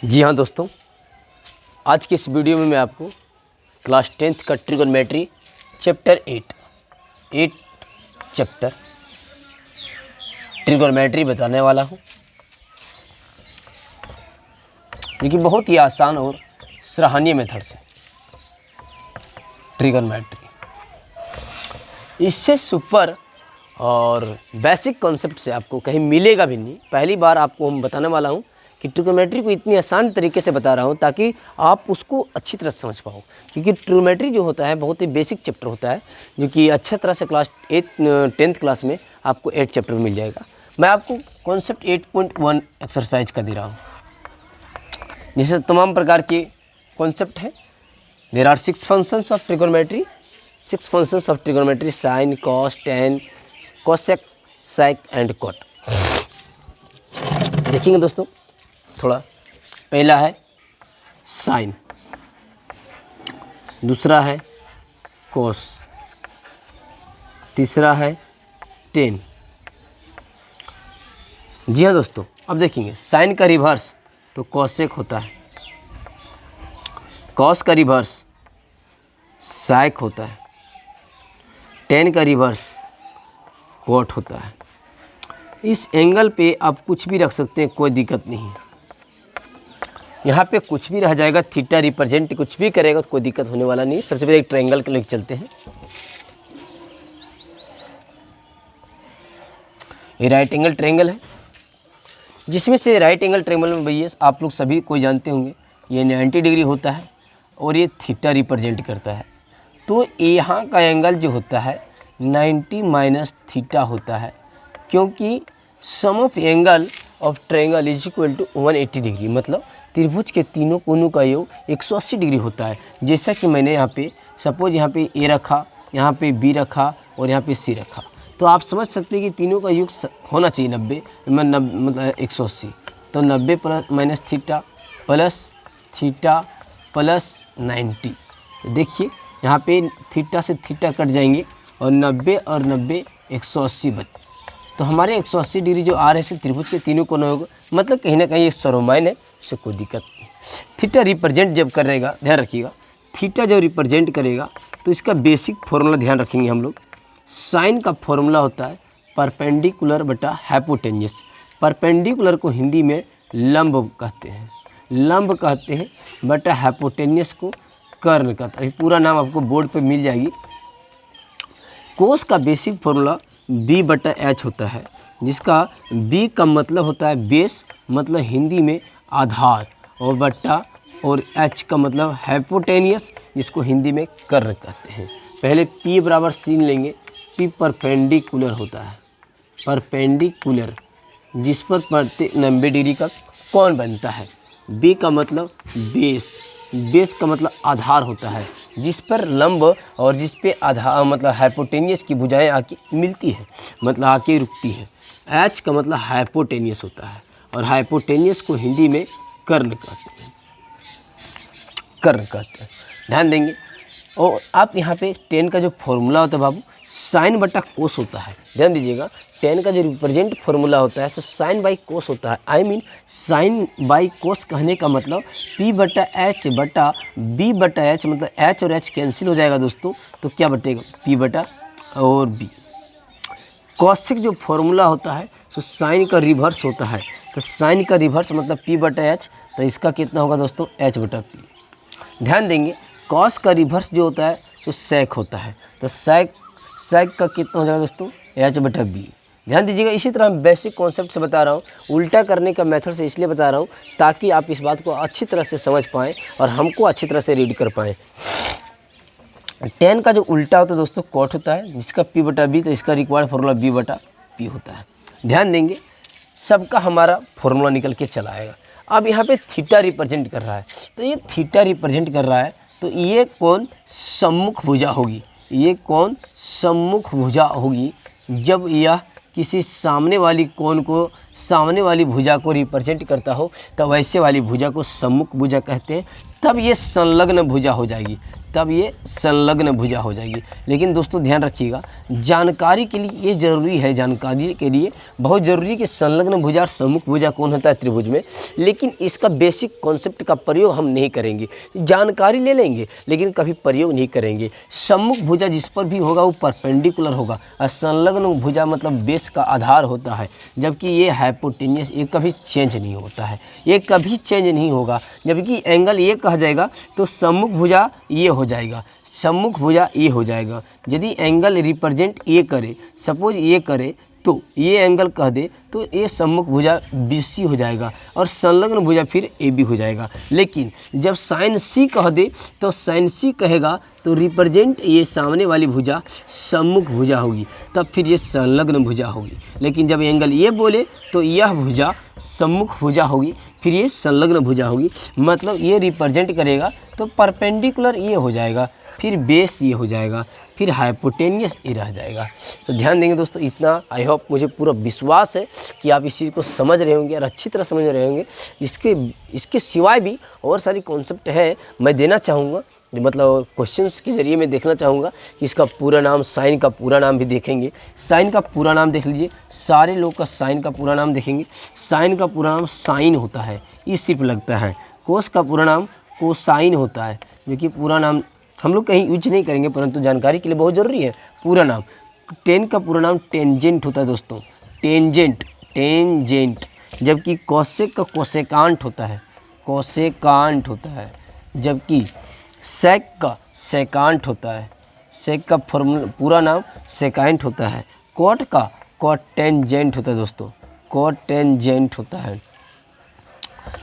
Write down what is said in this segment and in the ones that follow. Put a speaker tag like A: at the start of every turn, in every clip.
A: जी हाँ दोस्तों, आज के इस वीडियो में मैं आपको क्लास 10th का ट्रिगोनोमेट्री चैप्टर 8 चैप्टर ट्रिगोनोमेट्री बताने वाला हूँ, जो कि बहुत ही आसान और सराहनीय मेथड से ट्रिगोनोमेट्री। इससे सुपर और बेसिक कॉन्सेप्ट से आपको कहीं मिलेगा भी नहीं। पहली बार आपको हम बताने वाला हूँ कि ट्रिगोनोमेट्री को इतनी आसान तरीके से बता रहा हूँ ताकि आप उसको अच्छी तरह से समझ पाओ, क्योंकि ट्रिगोनोमेट्री जो होता है बहुत ही बेसिक चैप्टर होता है, जो कि अच्छी तरह से क्लास 10th क्लास में आपको 8 चैप्टर मिल जाएगा। मैं आपको कॉन्सेप्ट 8.1 एक्सरसाइज का दे रहा हूँ, जिसमें तमाम प्रकार के कॉन्सेप्ट हैं। There are 6 functions of trigonometry, 6 functions of trigonometry: sine, cos, tan, cosec, sec and cot. देखेंगे दोस्तों, थोड़ा पहला है साइन, दूसरा है कोस, तीसरा है टेन। जी हाँ दोस्तों, अब देखेंगे साइन का रिवर्स तो कोसेक होता है, कॉस का रिवर्स सेक होता है, टेन का रिवर्स कॉट होता है। इस एंगल पे आप कुछ भी रख सकते हैं, कोई दिक्कत नहीं है। यहाँ पे कुछ भी रह जाएगा, थीटा रिप्रेजेंट कुछ भी करेगा तो कोई दिक्कत होने वाला नहीं। सबसे पहले एक ट्रायंगल के लिए चलते हैं। ये राइट एंगल ट्रायंगल है, जिसमें से राइट एंगल ट्रायंगल में भैया आप लोग सभी कोई जानते होंगे ये 90 डिग्री होता है और ये थीटा रिप्रेजेंट करता है। तो यहाँ का एंगल जो होता है 90 माइनस थीटा होता है, क्योंकि sum of angle of triangle is equal to 180 degree. मतलब त्रिभुज के तीनों कोनों का योग 180 डिग्री होता है। जैसा कि मैंने यहाँ पे सपोज यहाँ पे ए रखा, यहाँ पे बी रखा और यहाँ पे सी रखा, तो आप समझ सकते हैं कि तीनों का योग होना चाहिए 90 मतलब 180। तो 90 प्लस माइनस थीटा प्लस 90। तो देखिए यहाँ पे थीटा से थीटा कट जाएंगे और 90 और 90 180 बच। तो हमारे 180 डिग्री जो आ रहे हैं त्रिभुज के तीनों कोनों योग, मतलब कहीं ना कहीं ये सर्वमान्य है, उससे कोई दिक्कत नहीं। थीटा रिप्रेजेंट जब करेगा, ध्यान रखिएगा, थीटा जब रिप्रेजेंट करेगा तो इसका बेसिक फॉर्मूला ध्यान रखेंगे हम लोग। साइन का फॉर्मूला होता है परपेंडिकुलर बटा हाइपोटेन्यूस। परपेंडिकुलर को हिंदी में लंब कहते हैं, बटा हाइपोटेन्यूस को कर्ण कहता है। पूरा नाम आपको बोर्ड पे मिल जाएगी। कोस का बेसिक फॉर्मूला b बटा एच होता है, जिसका b का मतलब होता है बेस, मतलब हिंदी में आधार, और बट्टा और h का मतलब हाइपोटेनियस, जिसको हिंदी में कर्ण कहते हैं। पहले p बराबर सीन लेंगे। p परपेंडिकुलर होता है, परपेंडिकुलर जिस पर 90 डिग्री का कोण बनता है। b का मतलब बेस, बेस का मतलब आधार होता है, जिस पर लंब और जिस पे आधार मतलब हाइपोटेनियस की भुजाएं आके मिलती है, मतलब आके रुकती है। एच का मतलब हाइपोटेनियस होता है, और हाइपोटेनियस को हिंदी में कर्ण कहते हैं। ध्यान देंगे। और आप यहाँ पे टेन का जो फॉर्मूला होता है बाबू, साइन बटा कोस होता है। ध्यान दीजिएगा, टेन का जो रिप्रेजेंट फॉर्मूला होता है सो साइन बाई कोस होता है। आई मीन साइन बाई कोस कहने का मतलब p बटा एच बटा b बटा एच, मतलब h और h कैंसिल हो जाएगा दोस्तों, तो क्या बटेगा p बटा और b। कॉसेक जो फॉर्मूला होता है तो साइन का रिवर्स होता है, तो साइन का रिवर्स मतलब p बटा h, तो इसका कितना होगा दोस्तों h बटा p। ध्यान देंगे, कॉस का रिवर्स जो होता है तो सेक होता है, तो सेक का कितना हो जाएगा दोस्तों h बटा b। ध्यान दीजिएगा, इसी तरह मैं बेसिक कॉन्सेप्ट से बता रहा हूँ, उल्टा करने का मेथड से इसलिए बता रहा हूँ ताकि आप इस बात को अच्छी तरह से समझ पाएँ और हमको अच्छी तरह से रीड कर पाएँ। टेन का जो उल्टा होता है दोस्तों कॉट होता है, जिसका p बटा b, तो इसका रिक्वायर्ड फॉर्मूला b बटा p होता है। ध्यान देंगे, सबका हमारा फॉर्मूला निकल के चला आएगा। अब यहाँ पे थीटा रिप्रेजेंट कर रहा है, तो ये थीटा रिप्रेजेंट कर रहा है, तो ये कौन सम्मुख भुजा होगी, ये कौन सम्मुख भुजा होगी। जब यह किसी सामने वाली कोण को, सामने वाली भुजा को रिप्रेजेंट करता हो, तो वैसे वाली भुजा को सम्मुख भुजा कहते हैं। तब ये संलग्न भुजा हो जाएगी। तब ये संलग्न भुजा हो जाएगी। लेकिन दोस्तों ध्यान रखिएगा, जानकारी के लिए ये ज़रूरी है, जानकारी के लिए बहुत ज़रूरी है कि संलग्न भुजा और सम्मुख भुजा कौन होता है त्रिभुज में। लेकिन इसका बेसिक कॉन्सेप्ट का प्रयोग हम नहीं करेंगे, जानकारी ले लेंगे लेकिन कभी प्रयोग नहीं करेंगे। सम्मुख भुजा जिस पर भी होगा वो परपेंडिकुलर होगा, और संलग्न भुजा मतलब बेस का आधार होता है, जबकि ये हाइपोटेनियस, ये कभी चेंज नहीं होता है, ये कभी चेंज नहीं होगा। जबकि एंगल ये कहा जाएगा तो सम्मुख भुजा ये हो जाएगा, सम्मुख भुजा ये हो जाएगा। यदि एंगल रिप्रेजेंट ये करे, सपोज ये करे, तो ये एंगल कह दे तो ये सम्मुख भुजा BC हो जाएगा और संलग्न भुजा फिर AB हो जाएगा। लेकिन जब साइन C कह दे तो साइन C कहेगा तो रिप्रेजेंट ये सामने वाली भुजा सम्मुख भुजा होगी, तब फिर ये संलग्न भुजा होगी। लेकिन जब एंगल ये बोले तो यह भुजा सम्मुख भुजा होगी, फिर ये संलग्न भुजा होगी। मतलब ये रिप्रेजेंट करेगा तो परपेंडिकुलर ये हो जाएगा, फिर बेस ये हो जाएगा, फिर हाइपोटेनियस ये रह जाएगा। तो ध्यान देंगे दोस्तों, इतना आई होप, मुझे पूरा विश्वास है कि आप इस चीज़ को समझ रहे होंगे और अच्छी तरह समझ रहे होंगे। इसके सिवाय भी और सारी कॉन्सेप्ट है, मैं देना चाहूँगा, मतलब क्वेश्चंस के ज़रिए मैं देखना चाहूँगा कि इसका पूरा नाम, साइन का पूरा नाम भी देखेंगे। साइन का पूरा नाम देख लीजिए, सारे लोग का साइन का पूरा नाम देखेंगे। साइन का पूरा नाम साइन होता है, ये सिर्फ लगता है। कोस का पूरा नाम कोसाइन होता है, जो कि पूरा नाम हम लोग कहीं यूज नहीं करेंगे, परंतु जानकारी के लिए बहुत ज़रूरी है पूरा नाम। टेन का पूरा नाम टेंजेंट होता है दोस्तों, टेंजेंट, टेंजेंट। जबकि कॉसेक का कोसेकांट होता है, कोसेकांट होता है। जबकि सेक का सेकांट होता है, सेक का पूरा नाम सेकांट होता है। कॉट का कॉटेंजेंट होता है दोस्तों, कॉटेंजेंट होता है।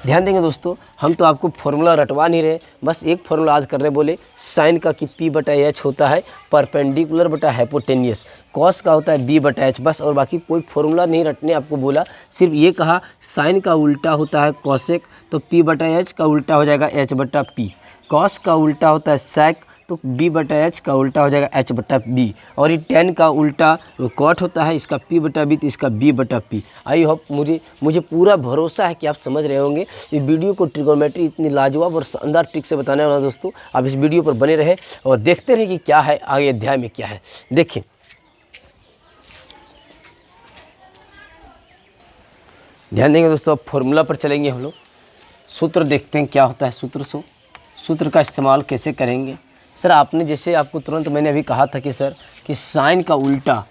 A: ध्यान देंगे दोस्तों, हम तो आपको फॉर्मूला रटवा नहीं रहे, बस एक फॉर्मूला आज कर रहे, बोले साइन का कि P/H होता है परपेंडिकुलर बटा हाइपोटेनियस, कॉस का होता है B/H, बस। और बाकी कोई फॉर्मूला नहीं रटने आपको बोला, सिर्फ ये कहा साइन का उल्टा होता है कॉसेक तो P/H का उल्टा हो जाएगा H/P, कॉस का उल्टा होता है सेक तो B/H का उल्टा हो जाएगा H/B, और ये टेन का उल्टा कॉट होता है, इसका P/B तो इसका B/P। आई होप, मुझे पूरा भरोसा है कि आप समझ रहे होंगे। इस वीडियो को ट्रिगोनोमेट्री इतनी लाजवाब और शानदार ट्रिक से बताने वाला दोस्तों, आप इस वीडियो पर बने रहे और देखते रहे कि क्या है आगे अध्याय में क्या है। देखिए ध्यान देंगे दोस्तों, अब फॉर्मूला पर चलेंगे हम लोग। सूत्र देखते हैं क्या होता है, सूत्र का इस्तेमाल कैसे करेंगे। सर आपने जैसे आपको तुरंत मैंने अभी कहा था कि सर कि साइन का उल्टा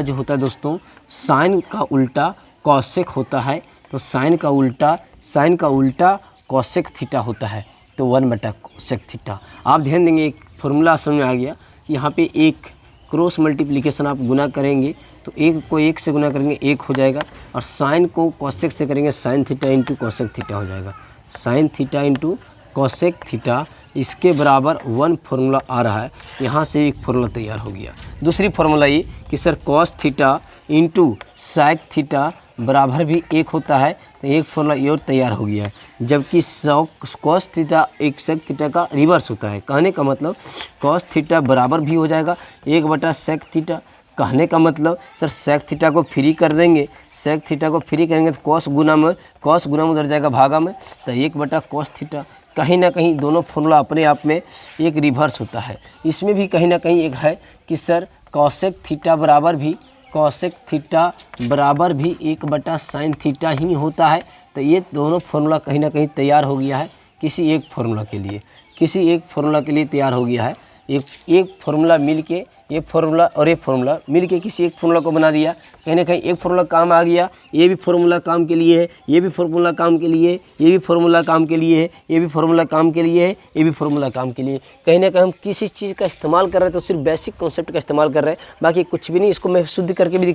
A: जो होता है दोस्तों, साइन का उल्टा कॉसेक होता है, तो साइन का उल्टा कॉसेक थीटा होता है, तो 1/कोसेक थीटा। आप ध्यान देंगे, एक फॉर्मूला समझ में आ गया कि यहाँ पे एक क्रॉस मल्टीप्लिकेशन आप गुना करेंगे तो एक को एक से गुना करेंगे एक हो जाएगा, और साइन को कॉसेक से करेंगे sine theta into cosec theta हो जाएगा, sine theta into cosec theta. इसके बराबर 1 फार्मूला आ रहा है, यहाँ से एक फार्मूला तैयार हो गया। दूसरी फार्मूला ये कि sir cos theta into sec theta बराबर भी 1 होता है, तो एक फार्मूला ये और तैयार हो गया है। जबकि कॉस थीटा एक सेक थीटा का रिवर्स होता है, कहने का मतलब कॉस थीटा बराबर भी हो जाएगा 1/सेक थीटा। कहने का मतलब सर सेक थीटा को फ्री कर देंगे, सेक थीटा को फ्री करेंगे तो कॉस गुना में उधर जाएगा भागा में, तो 1/कॉस थीटा। कहीं ना कहीं दोनों फॉर्मूला अपने आप में एक रिवर्स होता है। इसमें भी कहीं ना कहीं एक है कि सर कॉसेक थीटा बराबर भी 1/साइन थीटा ही होता है। तो ये दोनों फार्मूला कहीं ना कहीं तैयार हो गया है किसी एक फार्मूला के लिए तैयार हो गया है। एक फार्मूला मिल के, ये फार्मूला और ये फार्मूला मिल के किसी एक फार्मूला को बना दिया। कहीं ना कहीं एक फार्मूला काम आ गया, ये भी फार्मूला काम के लिए है, ये भी फार्मूला काम के लिए है, ये भी फार्मूला काम के लिए है, ये भी फार्मूला काम के लिए है, ये भी फार्मूला काम के लिए। कहीं ना कहीं हम किसी चीज़ का इस्तेमाल कर रहे हैं तो सिर्फ बेसिक कॉन्सेप्ट का इस्तेमाल कर रहे हैं, बाकी कुछ भी नहीं। इसको मैं सिद्ध करके भी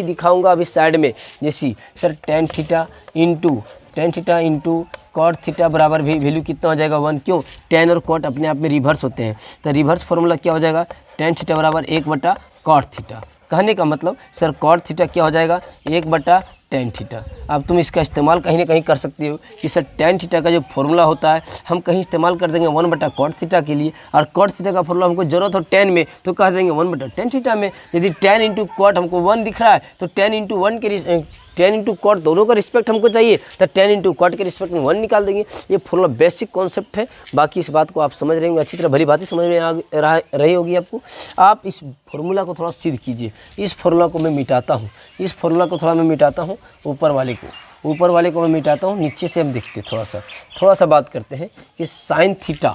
A: दिखाऊँगा, अभी साइड में। जैसे sir tan theta into cot theta बराबर भी वैल्यू कितना हो जाएगा 1, क्यों? टेन और कॉट अपने आप में रिवर्स होते हैं, तो रिवर्स फार्मूला क्या हो जाएगा, टेन थीटा बराबर 1/कॉट थीटा। कहने का मतलब सर कॉट थीटा क्या हो जाएगा 1/tan टेन थीटा। अब तुम इसका इस्तेमाल कहीं ना कहीं कर सकते हो कि सर टेन थीटा का जो फॉर्मूला होता है हम कहीं इस्तेमाल कर देंगे 1/cot थीटा के लिए, और कॉट थीटा का फॉर्मूला हमको जरूरत हो टेन में तो कह देंगे 1/tan थीटा में। यदि टेन इंटू कॉट हमको 1 दिख रहा है तो 10 इंटू 1 के 10 इंटू कॉट दोनों का रिस्पेक्ट हमको चाहिए तो 10 इंटू कॉट के रिस्पेक्ट में 1 निकाल देंगे। ये फॉर्मूला बेसिक कॉन्सेप्ट है, बाकी इस बात को आप समझ रहे होंगे अच्छी तरह, भली बात ही समझ में आ रही होगी आपको। आप इस फॉर्मूला को थोड़ा सिद्ध कीजिए। इस फॉर्मूला को मैं मिटाता हूँ, इस फॉर्मूला को थोड़ा मैं मिटाता हूँ, ऊपर वाले को मैं मिटाता हूँ, नीचे से हम देखते हैं थोड़ा सा बात करते हैं कि साइन थीटा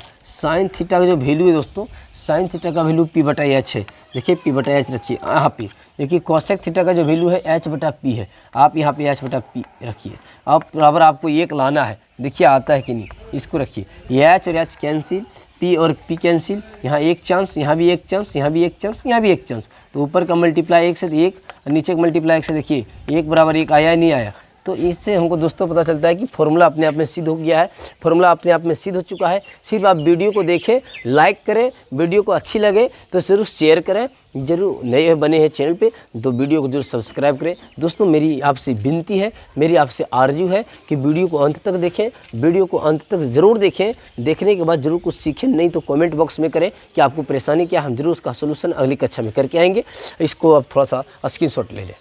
A: का जो वैल्यू है दोस्तों, साइन थीटा का वैल्यू p/h है। देखिए p/h रखिए यहाँ पे। देखिए कॉसेक थीटा का जो वैल्यू है h/p है, आप यहाँ पे h/p रखिए। अब बराबर आपको एक लाना है, देखिए आता है कि नहीं, इसको रखिए। ये h और h कैंसिल, p और p कैंसिल, यहाँ एक चांस, यहाँ भी एक चांस, यहाँ भी एक चांस, यहाँ भी एक चांस, तो ऊपर का मल्टीप्लाई 1 से 1 और नीचे का मल्टीप्लाई 1 से देखिए 1 बराबर 1 आया नहीं आया। तो इससे हमको दोस्तों पता चलता है कि फॉर्मूला अपने आप में सिद्ध हो गया है, फॉर्मूला अपने आप में सिद्ध हो चुका है। सिर्फ आप वीडियो को देखें, लाइक करें, वीडियो को अच्छी लगे तो ज़रूर शेयर करें, जरूर नए बने हैं चैनल पे तो वीडियो को जरूर सब्सक्राइब करें। दोस्तों मेरी आपसे विनती है, मेरी आपसे आरजू है कि वीडियो को अंत तक देखें, वीडियो को अंत तक ज़रूर देखें, देखने के बाद जरूर कुछ सीखें, नहीं तो कमेंट बॉक्स में करें कि आपको परेशानी क्या, हम जरूर उसका सोल्यूशन अगली कक्षा में करके आएंगे। इसको आप थोड़ा सा स्क्रीनशॉट ले लें।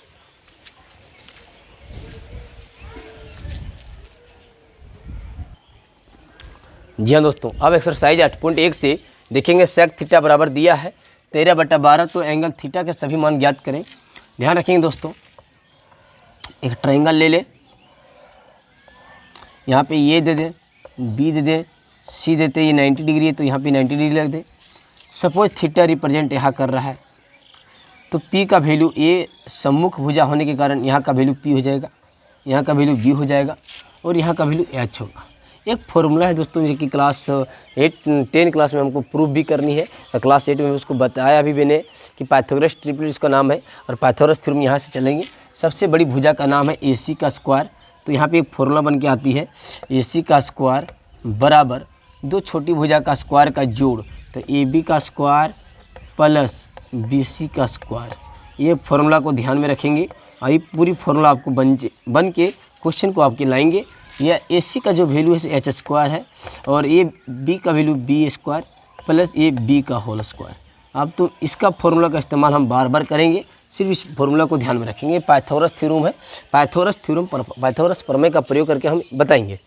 A: जी हाँ दोस्तों, अब एक्सरसाइज 8.1 से देखेंगे सेक थीटा बराबर दिया है 13/12, तो एंगल थीटा के सभी मान ज्ञात करें। ध्यान रखेंगे दोस्तों, एक ट्रायंगल ले ले, यहाँ पे ये दे दे, बी दे दे, सी देते, ये 90 डिग्री है तो यहाँ पे 90 डिग्री लग दे। सपोज थीटा रिप्रेजेंट यहाँ कर रहा है तो पी का वैल्यू, ये सम्मुख भुजा होने के कारण यहाँ का वैल्यू पी हो जाएगा, यहाँ का वैल्यू बी हो जाएगा और यहाँ का वैल्यू एच होगा। एक फॉर्मूला है दोस्तों जो कि क्लास 10 क्लास में हमको प्रूफ भी करनी है, क्लास 8 में उसको बताया भी मैंने कि पाइथागोरस ट्रिपल इसका नाम है, और पाइथागोरस थ्योरम यहाँ से चलेंगे। सबसे बड़ी भुजा का नाम है AC का स्क्वायर, तो यहाँ पे एक फॉर्मूला बन के आती है AC का स्क्वायर बराबर 2 छोटी भुजा का स्क्वायर का जोड़, तो AB का स्क्वायर प्लस BC का स्क्वायर। ये फॉर्मूला को ध्यान में रखेंगे और ये पूरी फॉर्मूला आपको बन के क्वेश्चन को आपके लाएंगे। यह AC का जो वैल्यू है H स्क्वायर है और ये B का वैल्यू B स्क्वायर प्लस ये B का होल स्क्वायर। अब तो इसका फॉर्मूला का इस्तेमाल हम बार बार करेंगे, सिर्फ इस फॉर्मूला को ध्यान में रखेंगे। पाइथागोरस थ्योरम है, पाइथागोरस प्रमेय का प्रयोग करके हम बताएंगे।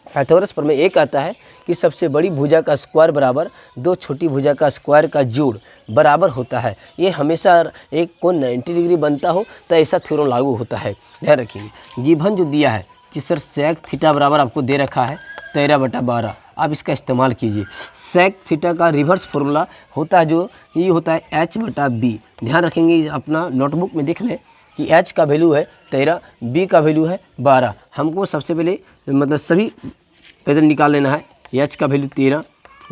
A: पाइथागोरस प्रमेय एक आता है कि सबसे बड़ी भुजा का स्क्वायर बराबर 2 छोटी भुजा का स्क्वायर का जोड़ बराबर होता है। ये हमेशा एक कोण 90 डिग्री बनता हो तो ऐसा थ्योरम लागू होता है, ध्यान रखिए। गिवन जो दिया है कि सर सेक थीटा बराबर आपको दे रखा है 13/12, आप इसका इस्तेमाल कीजिए। सेक थीटा का रिवर्स फॉर्मूला होता है जो ये होता है h/b। ध्यान रखेंगे, अपना नोटबुक में देख लें कि h का वैल्यू है 13, b का वैल्यू है 12। हमको सबसे पहले मतलब सभी पैदल निकाल लेना है। h का वैल्यू 13,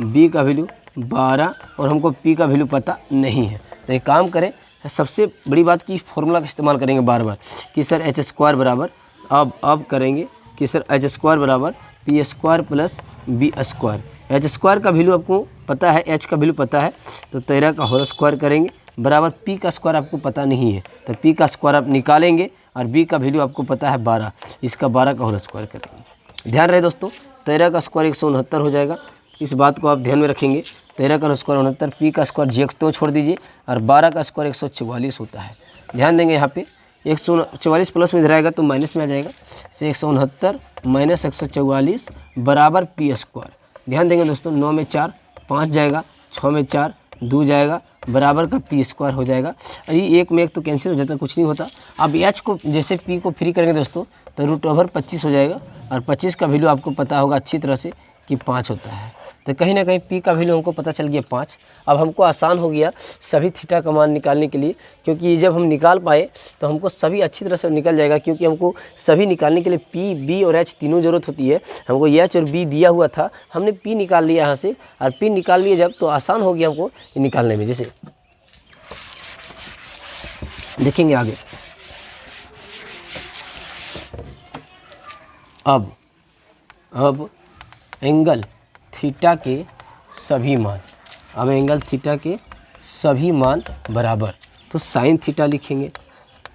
A: b का वैल्यू 12 और हमको p का वैल्यू पता नहीं है। तो एक काम करें, सबसे बड़ी बात की फॉर्मूला का इस्तेमाल करेंगे बार बार कि सर h स्क्वायर बराबर, अब करेंगे कि सर h स्क्वायर बराबर p square plus b square. h square का वैल्यू आपको पता है, h का वैल्यू पता है, तो 13 का होल स्क्वायर करेंगे बराबर p का स्क्वायर आपको पता नहीं है तो p का स्क्वायर आप निकालेंगे और b का वैल्यू आपको पता है 12, इसका 12 का होल स्क्वायर करेंगे। ध्यान रहे दोस्तों, 13 का स्क्वायर 169 हो जाएगा, इस बात को आप ध्यान में रखेंगे। 13 का स्क्वायर 69, p का स्क्वायर जी तो छोड़ दीजिए और 12 का स्क्वायर 144 होता है। ध्यान देंगे यहाँ पे 144 प्लस में रहेगा तो माइनस में आ जाएगा, तो 169 माइनस 144 बराबर p स्क्वायर। ध्यान देंगे दोस्तों, 9 में 4 5 जाएगा, 6 में 4 2 जाएगा, बराबर का p स्क्वायर हो जाएगा। ये एक में एक तो कैंसिल हो जाता है, कुछ नहीं होता। अब h को जैसे p को फ्री करेंगे दोस्तों तो √25 हो जाएगा और 25 का वैल्यू आपको पता होगा अच्छी तरह से कि 5 होता है। तो कहीं ना कहीं p का वैल्यू हमको पता चल गया 5। अब हमको आसान हो गया सभी थीटा का मान निकालने के लिए, क्योंकि जब हम निकाल पाए तो हमको सभी अच्छी तरह से निकल जाएगा, क्योंकि हमको सभी निकालने के लिए p, b और h तीनों ज़रूरत होती है। हमको h और b दिया हुआ था, हमने p निकाल लिया यहाँ से और p निकाल लिया जब, तो आसान हो गया हमको निकालने में। जैसे देखेंगे आगे, अब एंगल थीटा के सभी मान, अब एंगल थीटा के सभी मान बराबर, तो साइन थीटा लिखेंगे,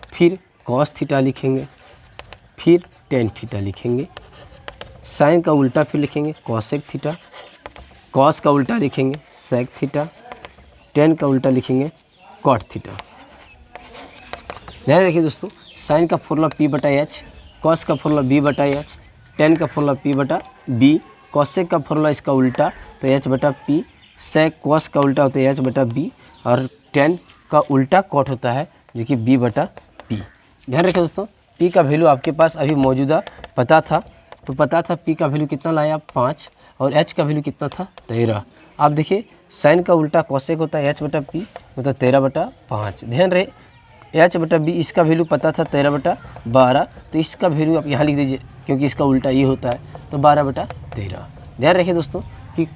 A: फिर कॉस थीटा लिखेंगे, फिर टेन थीटा लिखेंगे, साइन का उल्टा फिर लिखेंगे कॉसेक थीटा, कॉस का उल्टा लिखेंगे सेक थीटा, टेन का उल्टा लिखेंगे कॉट थीटा। ध्यान रखिए दोस्तों, साइन का फॉर्मूला पी बटा एच, कॉस का फॉर्मूला बी बटा एच, टेन का फॉर्मूला पी बटा बी, कॉसेक का फॉर्मूला इसका उल्टा तो एच बटा पी, सेक कॉस का उल्टा होता है एच बटा बी, और टेन का उल्टा कॉट होता है जो कि बी बटा पी। ध्यान रखिए दोस्तों, पी का वैल्यू आपके पास अभी मौजूदा पता था, तो पता था पी का वैल्यू कितना लाया 5 और एच का वैल्यू कितना था 13। आप देखिए साइन का उल्टा कॉसेक होता है एच बटा पी मतलब 13 बटा 5। ध्यान रहे एच बटा बी इसका वैल्यू पता था 13 बटा 12, तो इसका वैल्यू आप यहाँ लिख दीजिए क्योंकि इसका उल्टा ये होता है, तो 12 बटा 13। ध्यान रखिए दोस्तों कि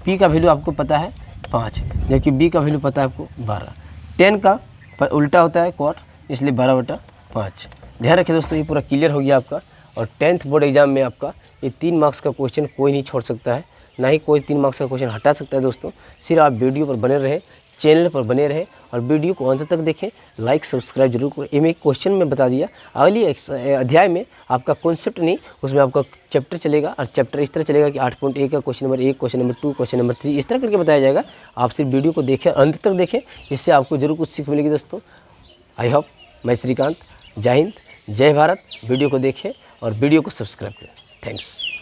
A: पी का वैल्यू आपको पता है 5 जबकि बी का वैल्यू पता है आपको 12। 10 का उल्टा होता है कॉट, इसलिए 12 बटा 5। ध्यान रखिए दोस्तों, ये पूरा क्लियर हो गया आपका। और 10th बोर्ड एग्जाम में आपका ये 3 मार्क्स का क्वेश्चन कोई नहीं छोड़ सकता है, ना ही कोई 3 मार्क्स का क्वेश्चन हटा सकता है दोस्तों। सिर्फ आप वीडियो पर बने रहे, चैनल पर बने रहे और वीडियो को अंत तक देखें, लाइक सब्सक्राइब जरूर करें। ये मैं एक क्वेश्चन में बता दिया, अगली अध्याय में आपका कॉन्सेप्ट नहीं, उसमें आपका चैप्टर चलेगा और चैप्टर इस तरह चलेगा कि 8.1 का question number 1, question number 2, question number 3 इस तरह करके बताया जाएगा। आप सिर्फ वीडियो को देखें, अंत तक देखें, इससे आपको जरूर कुछ सीख मिलेगी दोस्तों। I hope. मैं श्रीकांत, जय हिंद, जय भारत। वीडियो को देखें और वीडियो को सब्सक्राइब करें। थैंक्स।